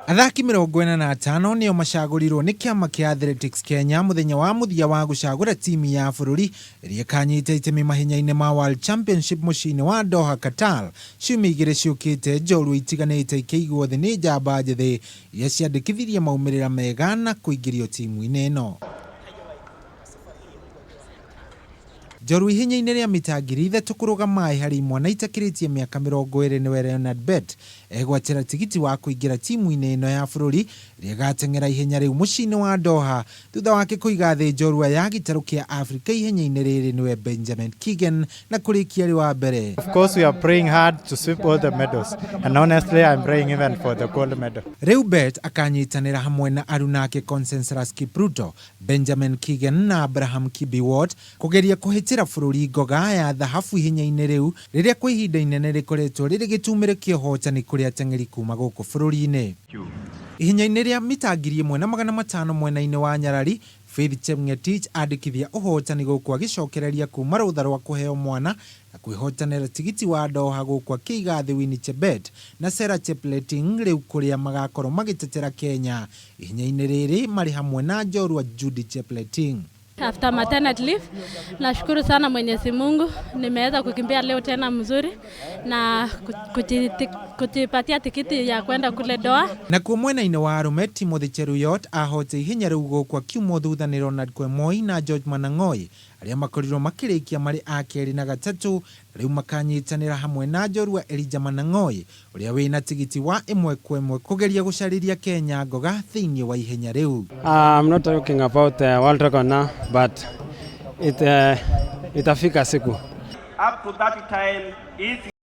Athaki 45 nio macagurirwo ni kiama kia Athletics Kenya muthenya wa muthia wa gucagura timu ya bururi iria kanyite itemi mahenya-ini ma World Championship mucini wa Doha, Qatar. Ciumia igiri ciukite njorua itiganite ikigwo thi ni njamba njethi iria ciandikithirie maumirira mega na kuingirio timu-ini ino. Njorua ihenya-ini ria mita 3,000 kuruga maai hari mwana itakiritie miaka 20 niwe Leornard Bett egwatira tigiti wa kuingira timu-ini ino ya bururi iria gateng'era ihenya riu mucini wa Doha thutha wake kuiga thi njorua ya gitaru kia Africa ihenya-ini riri niwe Benjamin Kigen na kurikia ri wa mbere. Of course we are praying hard to sweep all the medals, and honestly I'm praying even for the gold medal. Riu Bett akanyitanira hamwe na arunake Consensus Kipruto, Benjamin Kigen na Abraham Kibiwot kugeria kuhitira bururi ngoga ya thahabu ihenya-ini riu riria kwa ihinda inene rikoretwo riri gitumirikio hotani kuri ateng'eri kuma guku bururi-ini. Ihenya-ini ria mita 1,500 mwena-ini wa Nyarari, Faith Chemngetich andikithia uhotani guku agicokereria kuma rutha rwa kuheo mwana na kwihotanira tigiti wa Doha guku akiiga thi Winnie Chebet na Sarah Chepleting riu kuria magakorwo magitetera Kenya ihenya-ini riri mari hamwe na njorua Judy Chepleting. After maternity leave, nashukuru sana Mwenyezi Mungu nimeweza kukimbia leo tena mzuri na kujipatia tikiti ya kwenda kule Doha. Na kwa mwena-ini wa arume Timothy Cheruyot ahote ihenya riu guku akiumwo thutha ni Leornard Bett na George Manang'oi aria makorirwo makirikia mari a keri na gatatu riu makanyitanira hamwe na njorua Elijah Manang'oi uria wina tigiti wa 1-1 kugeria gucariria Kenya ngoga thiini wa ihenya riu. I'm not talking about world record now, but itafika siku. Up to that time is